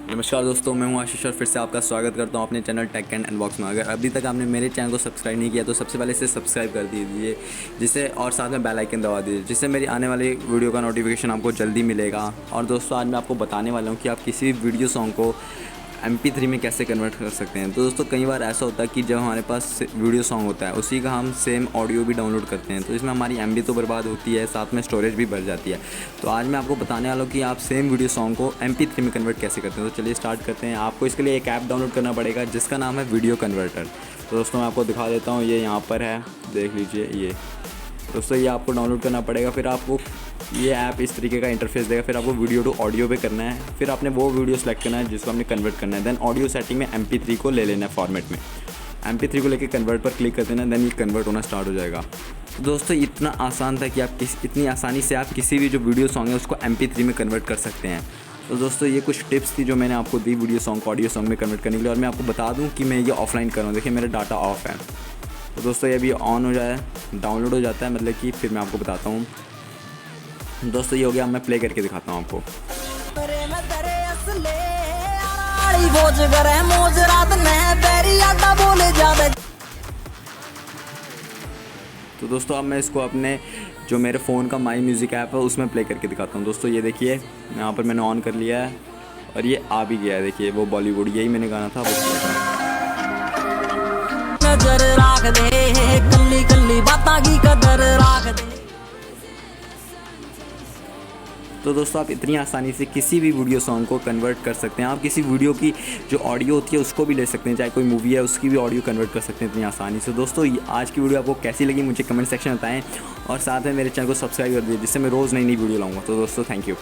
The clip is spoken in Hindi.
नमस्कार दोस्तों, मैं हूं आशीष और फिर से आपका स्वागत करता हूं अपने चैनल टेक एंड अनबॉक्स में। अगर अभी तक आपने मेरे चैनल को सब्सक्राइब नहीं किया तो सबसे पहले इसे सब्सक्राइब कर दीजिए, जिससे और साथ में बेल आइकन दबा दीजिए, जिससे मेरी आने वाली वीडियो का नोटिफिकेशन आपको जल्दी मिलेगा। और दोस्तों, आज मैं आपको बताने वाला हूं कि आप किसी भी वीडियो सॉन्ग को MP3 में कैसे कन्वर्ट कर सकते हैं। तो दोस्तों, कई बार ऐसा होता है कि जब हमारे पास वीडियो सॉन्ग होता है उसी का हम सेम ऑडियो भी डाउनलोड करते हैं, तो इसमें हमारी MB तो बर्बाद होती है, साथ में स्टोरेज भी बढ़ जाती है। तो आज मैं आपको बताने वाला हूँ कि आप सेम वीडियो सॉन्ग को MP3 में कन्वर्ट कैसे करते हैं। तो चलिए स्टार्ट करते हैं। आपको इसके लिए एक ऐप डाउनलोड करना पड़ेगा जिसका नाम है वीडियो कन्वर्टर। तो दोस्तों, मैं आपको दिखा देता हूँ, ये यहाँ पर है, देख लीजिए। ये दोस्तों, ये आपको डाउनलोड करना पड़ेगा। फिर आपको ये ऐप इस तरीके का इंटरफेस देगा। फिर आपको वीडियो टू ऑडियो पे करना है। फिर आपने वो वीडियो सेलेक्ट करना है जिसको आपने कन्वर्ट करना है। देन ऑडियो सेटिंग में MP3 को ले लेना है फॉर्मेट में। MP3 को लेके कन्वर्ट पर क्लिक कर देना, देन ये कन्वर्ट होना स्टार्ट हो जाएगा। तो दोस्तों, इतना आसान था कि आप इतनी आसानी से आप किसी भी जो वीडियो सॉन्ग है उसको MP3 में कन्वर्ट कर सकते हैं। तो दोस्तों, ये कुछ टिप्स थी जो मैंने आपको दी वीडियो सॉन्ग को ऑडियो सॉन्ग में कन्वर्ट करने के लिए। और मैं आपको बता दूँ कि मैं ये ऑफलाइन कर रहा हूँ। देखिए, मेरा डाटा ऑफ है। तो दोस्तों, ये अभी ऑन हो जाए, डाउनलोड हो जाता है, मतलब कि फिर मैं आपको बताता हूँ। दोस्तों, ये हो गया। मैं प्ले करके दिखाता हूँ आपको। तो दोस्तों, अब मैं इसको अपने जो मेरे फ़ोन का माई म्यूज़िक ऐप है उसमें प्ले करके दिखाता हूँ। दोस्तों, ये देखिए, यहाँ पर मैंने ऑन कर लिया है और ये आ भी गया है। देखिए, वो बॉलीवुड, यही मैंने गाना था, नजर राख दे, कल्ली कल्ली बातां की कदर राख दे। तो दोस्तों, आप इतनी आसानी से किसी भी वीडियो सॉन्ग को कन्वर्ट कर सकते हैं। आप किसी वीडियो की जो ऑडियो होती है उसको भी ले सकते हैं, चाहे कोई मूवी है उसकी भी ऑडियो कन्वर्ट कर सकते हैं इतनी आसानी से। दोस्तों, आज की वीडियो आपको कैसी लगी मुझे कमेंट सेक्शन में बताएं और साथ में मेरे चैनल को सब्सक्राइब कर दीजिए, जिससे मैं रोज़ नई नई वीडियो लाऊंगा। तो दोस्तों, थैंक यू।